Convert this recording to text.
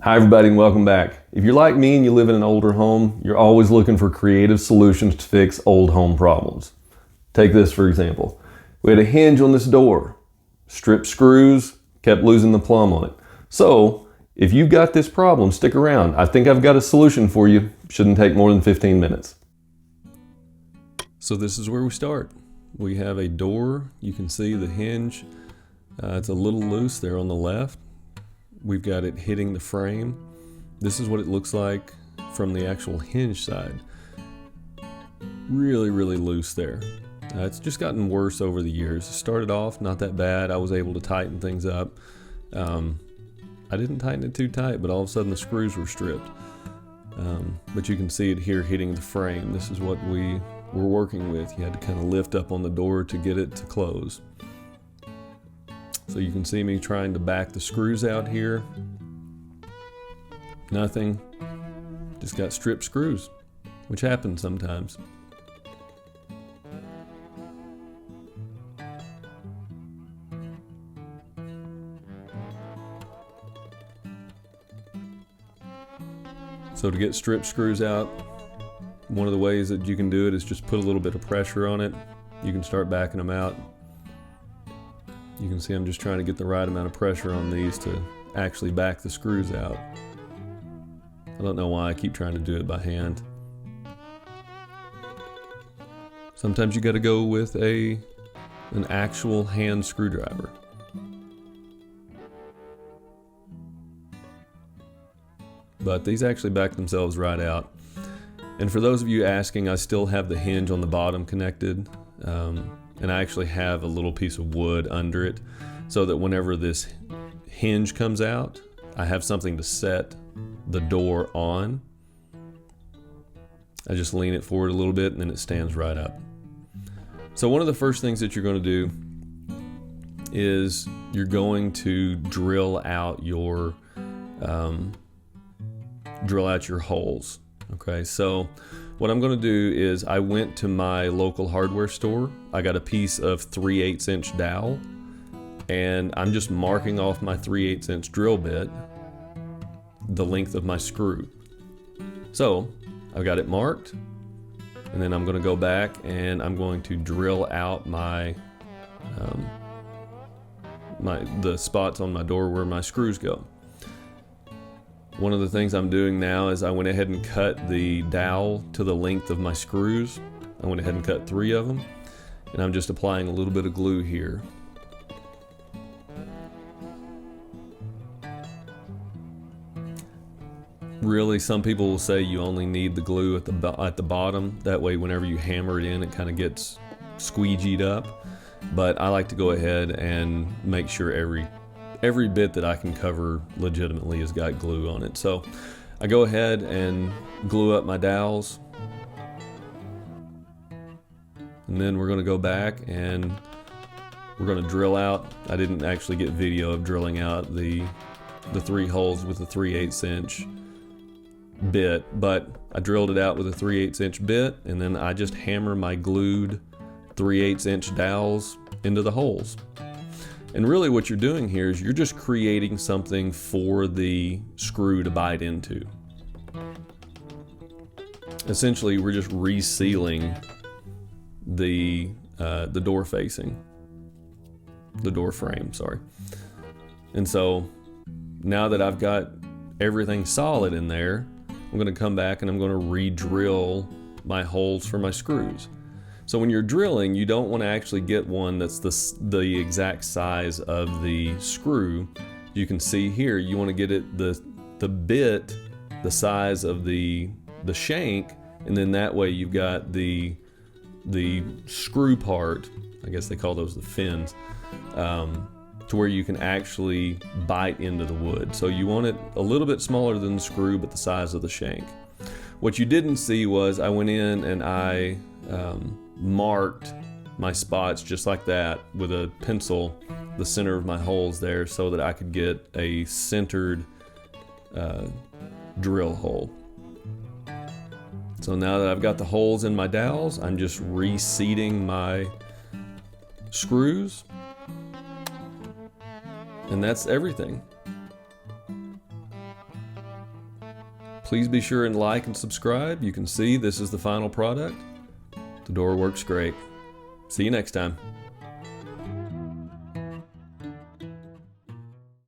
Hi everybody and welcome back. If you're like me and you live in an older home, you're always looking for creative solutions to fix old home problems. Take this for example. We had a hinge on this door. Stripped screws, kept losing the plumb on it. So, if you've got this problem, stick around. I think I've got a solution for you. Shouldn't take more than 15 minutes. So this is where we start. We have a door. You can see the hinge. It's a little loose there on the left. We've got it hitting the frame. This is what it looks like from the actual hinge side. Really, really loose there. It's just gotten worse over the years. It started off not that bad. I was able to tighten things up. I didn't tighten it too tight, but all of a sudden the screws were stripped. But you can see it here hitting the frame. This is what we were working with. You had to kind of lift up on the door to get it to close. So you can see me trying to back the screws out here. Nothing. Just got stripped screws, which happens sometimes. So to get stripped screws out, one of the ways that you can do it is just put a little bit of pressure on it. You can start backing them out. You can see I'm just trying to get the right amount of pressure on these to actually back the screws out. I don't know why I keep trying to do it by hand. Sometimes you got to go with an actual hand screwdriver. But these actually back themselves right out. And for those of you asking, I still have the hinge on the bottom connected. And I actually have a little piece of wood under it so that whenever this hinge comes out, I have something to set the door on. I just lean it forward a little bit and then it stands right up. So one of the first things that you're going to do is you're going to drill out your holes. Okay, so what I'm going to do is I went to my local hardware store. I got a piece of 3/8 inch dowel, and I'm just marking off my 3/8 inch drill bit the length of my screw. So I've got it marked, and then I'm going to go back and I'm going to drill out the spots on my door where my screws go. One of the things I'm doing now is I went ahead and cut the dowel to the length of my screws. I went ahead and cut 3 of them, and I'm just applying a little bit of glue here. Really, some people will say you only need the glue at the bottom. That way, whenever you hammer it in, it kind of gets squeegeed up. But I like to go ahead and make sure every bit that I can cover legitimately has got glue on it. So I go ahead and glue up my dowels. And then we're going to go back and we're going to drill out. I didn't actually get video of drilling out the 3 holes with the 3/8 inch bit, but I drilled it out with a 3/8 inch bit, and then I just hammer my glued 3/8 inch dowels into the holes. And really what you're doing here is you're just creating something for the screw to bite into. Essentially, we're just resealing the door frame, sorry. And so now that I've got everything solid in there, I'm going to come back and I'm going to re-drill my holes for my screws. So when you're drilling, you don't want to actually get one that's the exact size of the screw. You can see here, you want to get it the bit the size of the shank, and then that way you've got the screw part, I guess they call those the fins, to where you can actually bite into the wood. So you want it a little bit smaller than the screw, but the size of the shank. What you didn't see was I went in and I marked my spots just like that with a pencil, the center of my holes there, so that I could get a centered drill hole. So now that I've got the holes in my dowels, I'm just reseating my screws, and that's everything. Please be sure and like and subscribe. You can see this is the final product. The door works great. See you next time.